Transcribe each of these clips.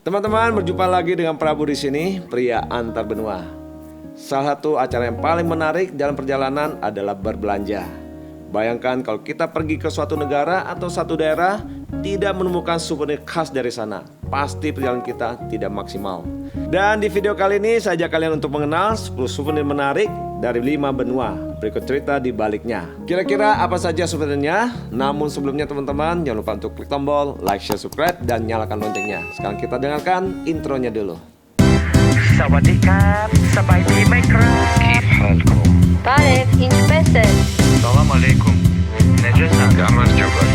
Teman-teman, berjumpa lagi dengan Prabu di sini, pria antar benua. Salah satu acara yang paling menarik dalam perjalanan adalah berbelanja. Bayangkan kalau kita pergi ke suatu negara atau satu daerah, tidak menemukan souvenir khas dari sana, pasti perjalanan kita tidak maksimal. Dan di video kali ini saya ajak kalian untuk mengenal 10 souvenir menarik dari 5 benua. Berikut cerita di baliknya. Kira-kira apa saja souvenirnya? Namun sebelumnya teman-teman, jangan lupa untuk klik tombol like, share, subscribe, dan nyalakan loncengnya. Sekarang kita dengarkan intronya dulu. สวัสดีครับสบายดีไหมครับ كيف حالكم Tarif Inchbesen. سلام عليكم نجسا Gámar Csabat,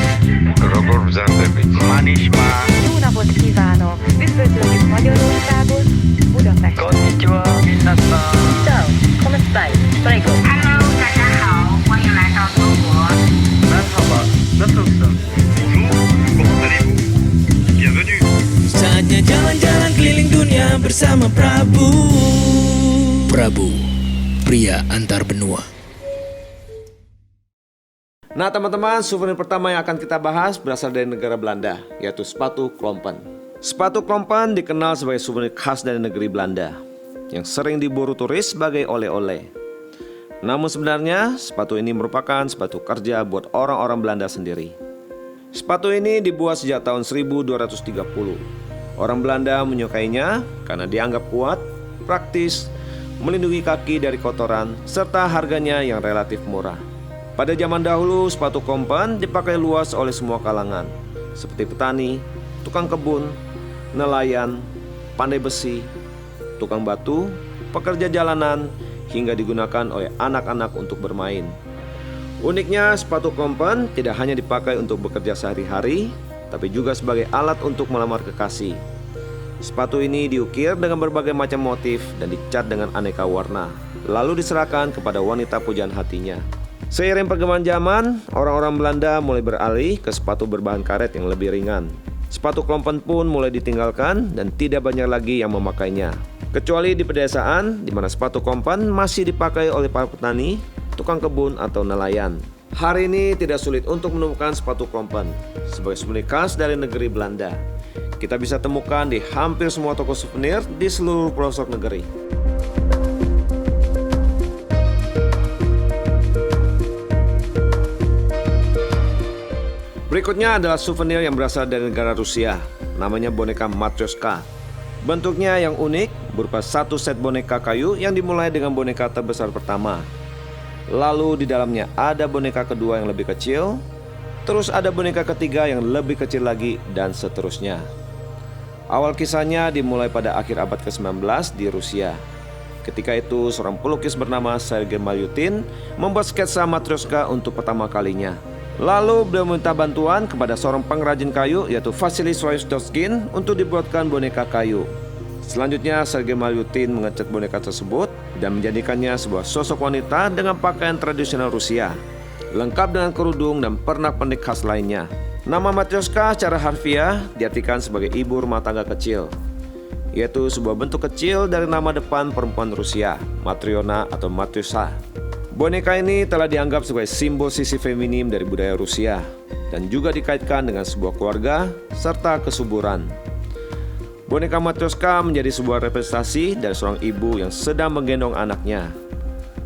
Robor Zandevik. Manisma Jó napot kívánok! Üdvözöljük Magyarországot, Budapest. Konnichiwa minasan So, come stai? Prego. Hello，大家好，欢迎来到中国。 Merhaba nasılsın Bonjour comment allez-vous Bienvenue Saatnya jalan-jalan keliling dunia bersama Prabu. Prabu, pria antar benua. Nah teman-teman, souvenir pertama yang akan kita bahas berasal dari negara Belanda, yaitu sepatu klompen. Sepatu klompen dikenal sebagai souvenir khas dari negeri Belanda, yang sering diburu turis sebagai oleh-oleh. Namun sebenarnya, sepatu ini merupakan sepatu kerja buat orang-orang Belanda sendiri. Sepatu ini dibuat sejak tahun 1230. Orang Belanda menyukainya karena dianggap kuat, praktis, melindungi kaki dari kotoran, serta harganya yang relatif murah. Pada zaman dahulu, sepatu klompen dipakai luas oleh semua kalangan, seperti petani, tukang kebun, nelayan, pandai besi, tukang batu, pekerja jalanan, hingga digunakan oleh anak-anak untuk bermain. Uniknya, sepatu klompen tidak hanya dipakai untuk bekerja sehari-hari, tapi juga sebagai alat untuk melamar kekasih. Sepatu ini diukir dengan berbagai macam motif dan dicat dengan aneka warna, lalu diserahkan kepada wanita pujaan hatinya. Seiring perkembangan zaman, orang-orang Belanda mulai beralih ke sepatu berbahan karet yang lebih ringan. Sepatu klompen pun mulai ditinggalkan dan tidak banyak lagi yang memakainya. Kecuali di pedesaan, di mana sepatu klompen masih dipakai oleh para petani, tukang kebun, atau nelayan. Hari ini tidak sulit untuk menemukan sepatu klompen sebagai souvenir khas dari negeri Belanda. Kita bisa temukan di hampir semua toko souvenir di seluruh pelosok negeri. Berikutnya adalah souvenir yang berasal dari negara Rusia, namanya boneka Matryoshka. Bentuknya yang unik, berupa satu set boneka kayu yang dimulai dengan boneka terbesar pertama. Lalu di dalamnya ada boneka kedua yang lebih kecil, terus ada boneka ketiga yang lebih kecil lagi, dan seterusnya. Awal kisahnya dimulai pada akhir abad ke-19 di Rusia. Ketika itu seorang pelukis bernama Sergei Malyutin membuat sketsa Matryoshka untuk pertama kalinya. Lalu beliau meminta bantuan kepada seorang pengrajin kayu, yaitu Vasily Svoistoskin, untuk dibuatkan boneka kayu. Selanjutnya Sergei Malyutin mengecat boneka tersebut dan menjadikannya sebuah sosok wanita dengan pakaian tradisional Rusia, lengkap dengan kerudung dan pernak-pernik khas lainnya. Nama Matryoshka secara harfiah diartikan sebagai ibu rumah tangga kecil, yaitu sebuah bentuk kecil dari nama depan perempuan Rusia, Matryona atau Matryosa. Boneka ini telah dianggap sebagai simbol sisi feminim dari budaya Rusia dan juga dikaitkan dengan sebuah keluarga serta kesuburan. Boneka Matryoshka menjadi sebuah representasi dari seorang ibu yang sedang menggendong anaknya,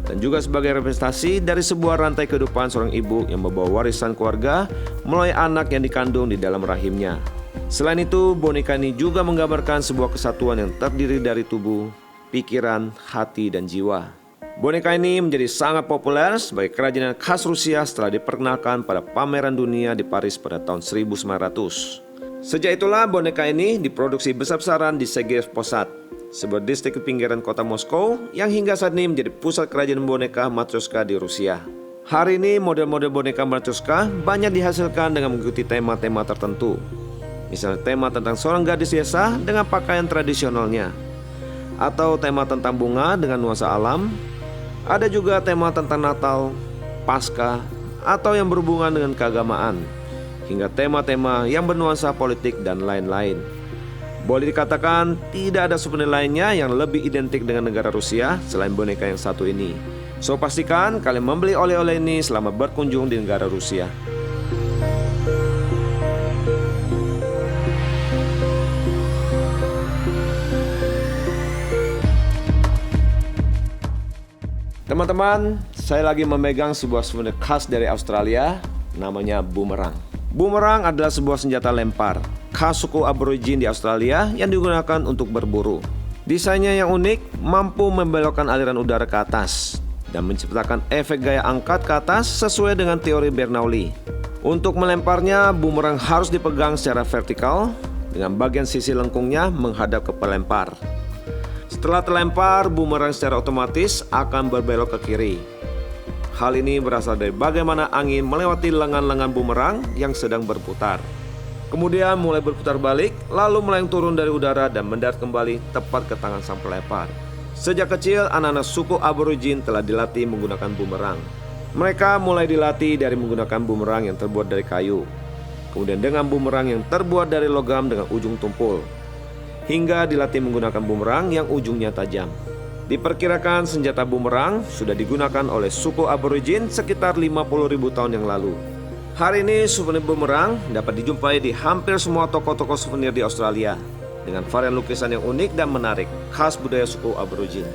dan juga sebagai representasi dari sebuah rantai kehidupan seorang ibu yang membawa warisan keluarga melalui anak yang dikandung di dalam rahimnya. Selain itu, boneka ini juga menggambarkan sebuah kesatuan yang terdiri dari tubuh, pikiran, hati, dan jiwa. Boneka ini menjadi sangat populer sebagai kerajinan khas Rusia setelah diperkenalkan pada pameran dunia di Paris pada tahun 1900. Sejak itulah boneka ini diproduksi besar-besaran di Sergeyev Posad, sebuah distrik di pinggiran kota Moskow yang hingga saat ini menjadi pusat kerajinan boneka Matryoshka di Rusia. Hari ini model-model boneka Matryoshka banyak dihasilkan dengan mengikuti tema-tema tertentu. Misalnya tema tentang seorang gadis desa dengan pakaian tradisionalnya, atau tema tentang bunga dengan nuansa alam. Ada juga tema tentang Natal, Paskah, atau yang berhubungan dengan keagamaan, hingga tema-tema yang bernuansa politik dan lain-lain. Boleh dikatakan tidak ada souvenir lainnya yang lebih identik dengan negara Rusia selain boneka yang satu ini. So pastikan kalian membeli oleh-oleh ini selama berkunjung di negara Rusia. Teman-teman, saya lagi memegang sebuah souvenir khas dari Australia, namanya boomerang. Boomerang adalah sebuah senjata lempar khas suku Aborigin di Australia yang digunakan untuk berburu. Desainnya yang unik, mampu membelokkan aliran udara ke atas dan menciptakan efek gaya angkat ke atas sesuai dengan teori Bernoulli. Untuk melemparnya, boomerang harus dipegang secara vertikal dengan bagian sisi lengkungnya menghadap ke pelempar. Setelah terlempar, boomerang secara otomatis akan berbelok ke kiri. Hal ini berasal dari bagaimana angin melewati lengan-lengan boomerang yang sedang berputar. Kemudian mulai berputar balik, lalu melayang turun dari udara dan mendarat kembali tepat ke tangan sang pelempar. Sejak kecil, anak-anak suku Aborigin telah dilatih menggunakan boomerang. Mereka mulai dilatih dari menggunakan boomerang yang terbuat dari kayu, kemudian dengan boomerang yang terbuat dari logam dengan ujung tumpul, hingga dilatih menggunakan boomerang yang ujungnya tajam. Diperkirakan senjata boomerang sudah digunakan oleh suku Aborigin sekitar 50.000 tahun yang lalu. Hari ini souvenir boomerang dapat dijumpai di hampir semua toko-toko souvenir di Australia dengan varian lukisan yang unik dan menarik khas budaya suku Aborigin.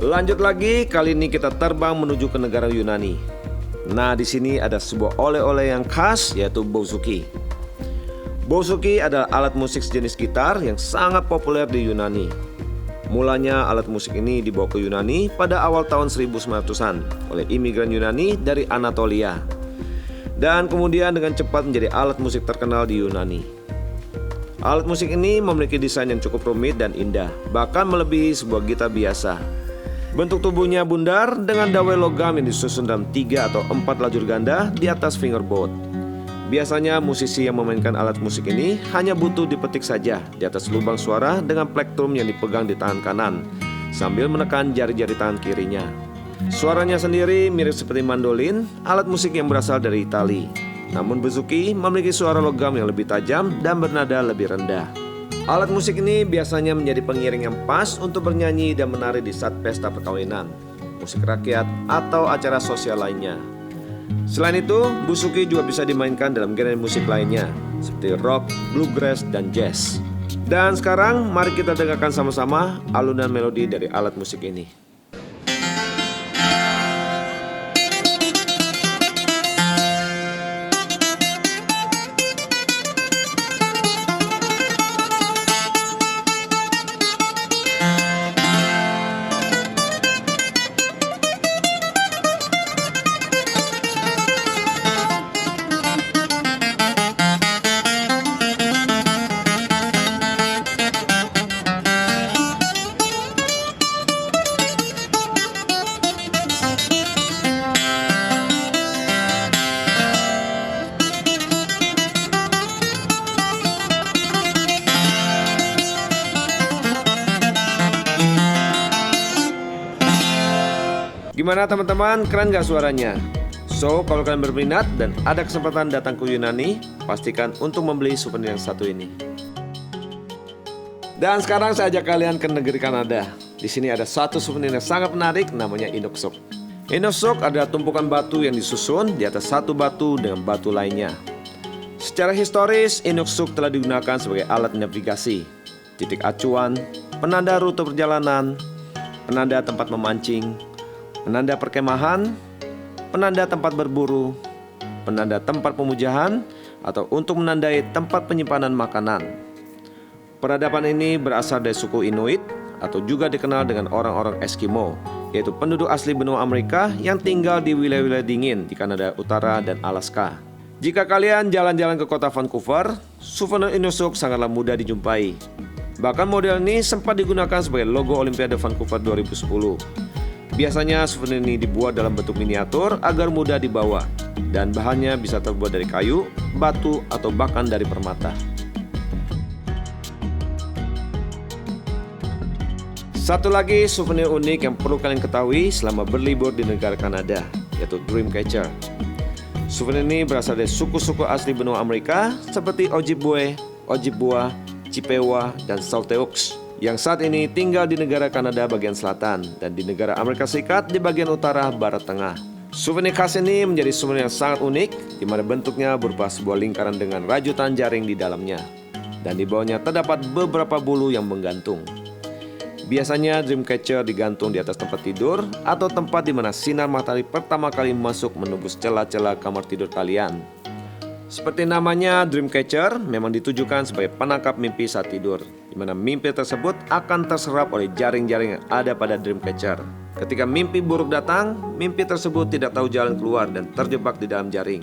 Lanjut lagi, kali ini kita terbang menuju ke negara Yunani. Nah, di sini ada sebuah oleh-oleh yang khas, yaitu bouzouki. Bouzouki adalah alat musik sejenis gitar yang sangat populer di Yunani. Mulanya alat musik ini dibawa ke Yunani pada awal tahun 1900-an oleh imigran Yunani dari Anatolia. Dan kemudian dengan cepat menjadi alat musik terkenal di Yunani. Alat musik ini memiliki desain yang cukup rumit dan indah, bahkan melebihi sebuah gitar biasa. Bentuk tubuhnya bundar dengan dawai logam yang disusun dalam 3 atau 4 lajur ganda di atas fingerboard. Biasanya musisi yang memainkan alat musik ini hanya butuh dipetik saja di atas lubang suara dengan plektrum yang dipegang di tangan kanan sambil menekan jari-jari tangan kirinya. Suaranya sendiri mirip seperti mandolin, alat musik yang berasal dari Italia. Namun bouzouki memiliki suara logam yang lebih tajam dan bernada lebih rendah. Alat musik ini biasanya menjadi pengiring yang pas untuk bernyanyi dan menari di saat pesta perkawinan, musik rakyat, atau acara sosial lainnya. Selain itu, bouzouki juga bisa dimainkan dalam genre musik lainnya, seperti rock, bluegrass, dan jazz. Dan sekarang, mari kita dengarkan sama-sama alunan melodi dari alat musik ini. Gimana teman-teman, keren gak suaranya? So, kalau kalian berminat dan ada kesempatan datang ke Yunani, pastikan untuk membeli souvenir yang satu ini. Dan sekarang saya ajak kalian ke negeri Kanada. Di sini ada satu souvenir yang sangat menarik, namanya Inukshuk. Inukshuk adalah tumpukan batu yang disusun di atas satu batu dengan batu lainnya. Secara historis, Inukshuk telah digunakan sebagai alat navigasi, titik acuan, penanda rute perjalanan, penanda tempat memancing, penanda perkemahan, penanda tempat berburu, penanda tempat pemujahan, atau untuk menandai tempat penyimpanan makanan. Peradaban ini berasal dari suku Inuit atau juga dikenal dengan orang-orang Eskimo, yaitu penduduk asli benua Amerika yang tinggal di wilayah-wilayah dingin di Kanada Utara dan Alaska. Jika kalian jalan-jalan ke kota Vancouver, souvenir Inukshuk sangatlah mudah dijumpai. Bahkan model ini sempat digunakan sebagai logo Olimpiade Vancouver 2010. Biasanya souvenir ini dibuat dalam bentuk miniatur agar mudah dibawa, dan bahannya bisa terbuat dari kayu, batu, atau bahkan dari permata. Satu lagi souvenir unik yang perlu kalian ketahui selama berlibur di negara Kanada, yaitu Dreamcatcher. Souvenir ini berasal dari suku-suku asli benua Amerika seperti Ojibwe, Ojibwa, Chippewa, dan Saulteaux, yang saat ini tinggal di negara Kanada bagian selatan dan di negara Amerika Serikat di bagian utara barat tengah. Souvenir khas ini menjadi souvenir yang sangat unik, di mana bentuknya berupa sebuah lingkaran dengan rajutan jaring di dalamnya. Dan di bawahnya terdapat beberapa bulu yang menggantung. Biasanya Dreamcatcher digantung di atas tempat tidur atau tempat di mana sinar matahari pertama kali masuk menembus celah-celah kamar tidur kalian. Seperti namanya, Dreamcatcher memang ditujukan sebagai penangkap mimpi saat tidur, di mana mimpi tersebut akan terserap oleh jaring-jaring yang ada pada Dreamcatcher. Ketika mimpi buruk datang, mimpi tersebut tidak tahu jalan keluar dan terjebak di dalam jaring.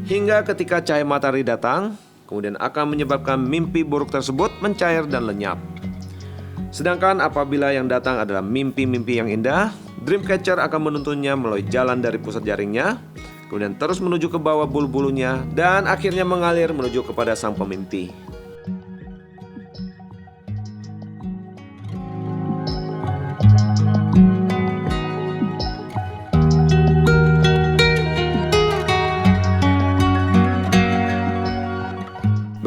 Hingga ketika cahaya matahari datang, kemudian akan menyebabkan mimpi buruk tersebut mencair dan lenyap. Sedangkan apabila yang datang adalah mimpi-mimpi yang indah, Dreamcatcher akan menuntunnya melalui jalan dari pusat jaringnya, kemudian terus menuju ke bawah bulu-bulunya, dan akhirnya mengalir menuju kepada sang pemimpi.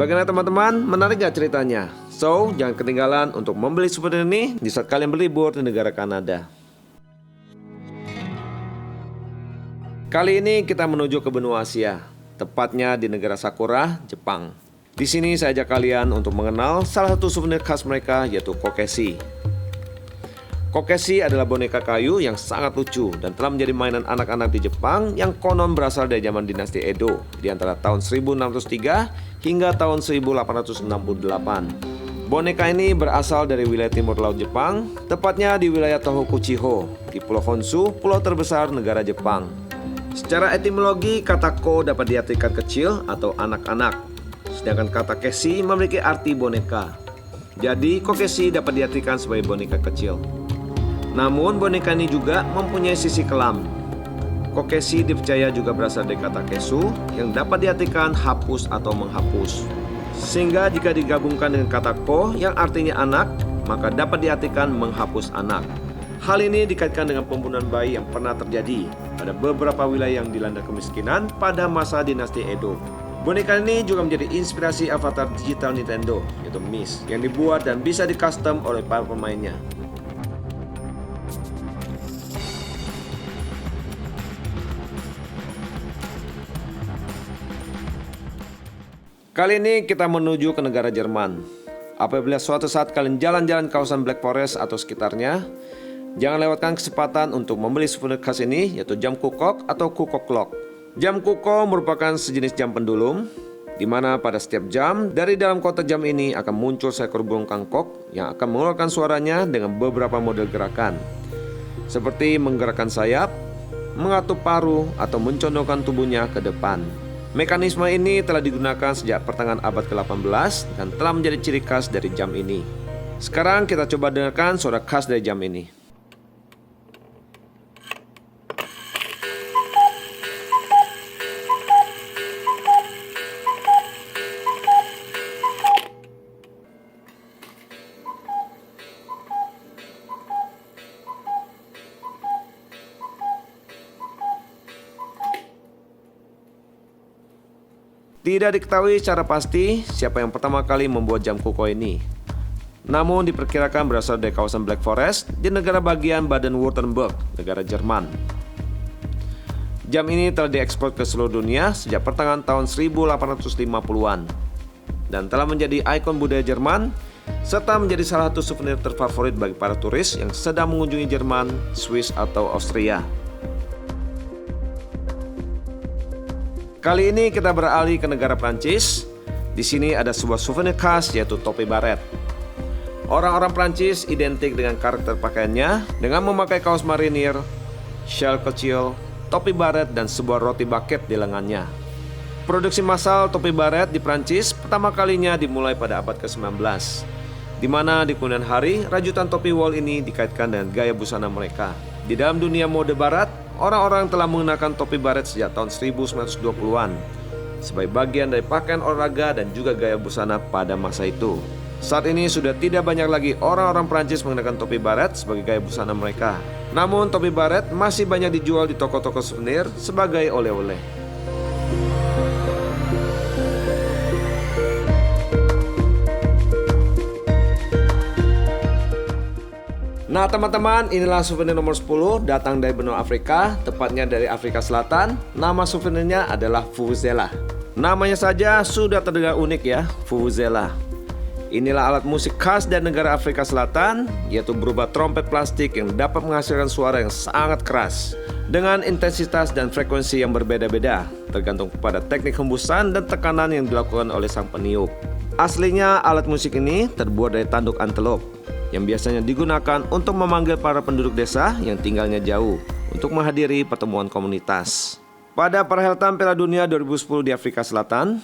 Bagaimana teman-teman? Menarik gak ceritanya? So, jangan ketinggalan untuk membeli souvenir ini di saat kalian berlibur di negara Kanada. Kali ini kita menuju ke benua Asia, tepatnya di negara Sakura, Jepang. Di sini saya ajak kalian untuk mengenal salah satu souvenir khas mereka, yaitu kokeshi. Kokeshi adalah boneka kayu yang sangat lucu dan telah menjadi mainan anak-anak di Jepang yang konon berasal dari zaman dinasti Edo di antara tahun 1603 hingga tahun 1868. Boneka ini berasal dari wilayah timur laut Jepang, tepatnya di wilayah Tohoku-Chiho, di Pulau Honshu, pulau terbesar negara Jepang. Secara etimologi, kata ko dapat diartikan kecil atau anak-anak, sedangkan kata keshi memiliki arti boneka. Jadi, kokeshi dapat diartikan sebagai boneka kecil. Namun, boneka ini juga mempunyai sisi kelam. Kokeshi dipercaya juga berasal dari kata kesu yang dapat diartikan hapus atau menghapus. Sehingga jika digabungkan dengan kata ko yang artinya anak, maka dapat diartikan menghapus anak. Hal ini dikaitkan dengan pembunuhan bayi yang pernah terjadi pada beberapa wilayah yang dilanda kemiskinan pada masa dinasti Edo. Boneka ini juga menjadi inspirasi avatar digital Nintendo, yaitu Miss, yang dibuat dan bisa di-custom oleh para pemainnya. Kali ini kita menuju ke negara Jerman. Apabila suatu saat kalian jalan-jalan kawasan Black Forest atau sekitarnya, jangan lewatkan kesempatan untuk membeli souvenir khas ini, yaitu jam kukok atau kukok clock. Jam kuko merupakan sejenis jam pendulum, di mana pada setiap jam dari dalam kotak jam ini akan muncul seekor burung kangkok yang akan mengeluarkan suaranya dengan beberapa model gerakan, seperti menggerakkan sayap, mengatup paruh, atau mencondongkan tubuhnya ke depan. Mekanisme ini telah digunakan sejak pertengahan abad ke-18 dan telah menjadi ciri khas dari jam ini. Sekarang kita coba dengarkan suara khas dari jam ini. Tidak diketahui secara pasti siapa yang pertama kali membuat jam kuko ini. Namun diperkirakan berasal dari kawasan Black Forest di negara bagian Baden-Württemberg, negara Jerman. Jam ini telah diekspor ke seluruh dunia sejak pertengahan tahun 1850-an dan telah menjadi ikon budaya Jerman serta menjadi salah satu souvenir terfavorit bagi para turis yang sedang mengunjungi Jerman, Swiss, atau Austria. Kali ini kita beralih ke negara Prancis. Di sini ada sebuah souvenir khas, yaitu topi baret. Orang-orang Prancis identik dengan karakter pakaiannya dengan memakai kaos marinir, shawl kecil, topi baret, dan sebuah roti bucket di lengannya. Produksi massal topi baret di Prancis pertama kalinya dimulai pada abad ke-19, di mana di kemudian hari rajutan topi wol ini dikaitkan dengan gaya busana mereka. Di dalam dunia mode barat, orang-orang telah menggunakan topi baret sejak tahun 1920-an sebagai bagian dari pakaian olahraga dan juga gaya busana pada masa itu. Saat ini sudah tidak banyak lagi orang-orang Prancis menggunakan topi baret sebagai gaya busana mereka. Namun topi baret masih banyak dijual di toko-toko souvenir sebagai oleh-oleh. Nah teman-teman, inilah souvenir nomor 10 datang dari benua Afrika, tepatnya dari Afrika Selatan. Nama souvenirnya adalah Vuvuzela. Namanya saja sudah terdengar unik ya, Vuvuzela. Inilah alat musik khas dari negara Afrika Selatan, yaitu berupa trompet plastik yang dapat menghasilkan suara yang sangat keras dengan intensitas dan frekuensi yang berbeda-beda, tergantung pada teknik hembusan dan tekanan yang dilakukan oleh sang peniup. Aslinya alat musik ini terbuat dari tanduk antelop yang biasanya digunakan untuk memanggil para penduduk desa yang tinggalnya jauh untuk menghadiri pertemuan komunitas. Pada perhelatan Piala Dunia 2010 di Afrika Selatan,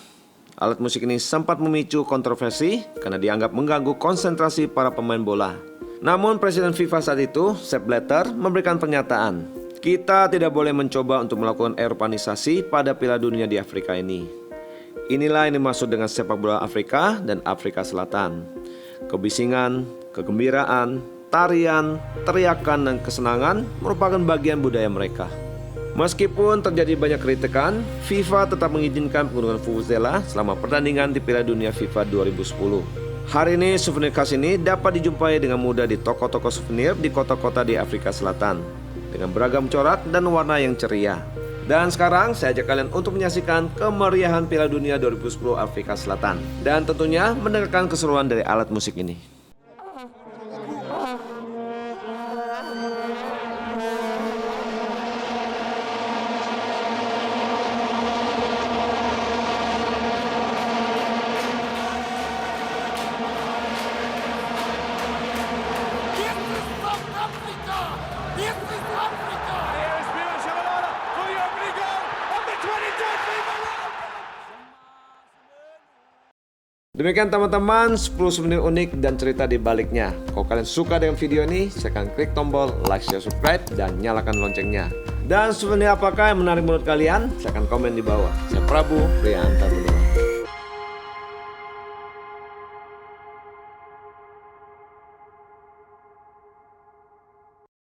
alat musik ini sempat memicu kontroversi karena dianggap mengganggu konsentrasi para pemain bola. Namun Presiden FIFA saat itu, Sepp Blatter, memberikan pernyataan, "Kita tidak boleh mencoba untuk melakukan Eropanisasi pada Piala Dunia di Afrika ini." Inilah yang dimaksud dengan sepak bola Afrika dan Afrika Selatan. Kebisingan, kegembiraan, tarian, teriakan, dan kesenangan merupakan bagian budaya mereka. Meskipun terjadi banyak kritikan, FIFA tetap mengizinkan penggunaan Vuvuzela selama pertandingan di Piala Dunia FIFA 2010. Hari ini souvenir khas ini dapat dijumpai dengan mudah di toko-toko souvenir di kota-kota di Afrika Selatan dengan beragam corak dan warna yang ceria. Dan sekarang saya ajak kalian untuk menyaksikan kemeriahan Piala Dunia 2010 Afrika Selatan dan tentunya mendengarkan keseruan dari alat musik ini. Demikian teman-teman 10 souvenir unik dan cerita di baliknya. Kalau kalian suka dengan video ini, silakan klik tombol like, share, subscribe, dan nyalakan loncengnya. Dan souvenir apakah yang menarik menurut kalian? Silakan komen di bawah. Saya Prabu, pria antar benua.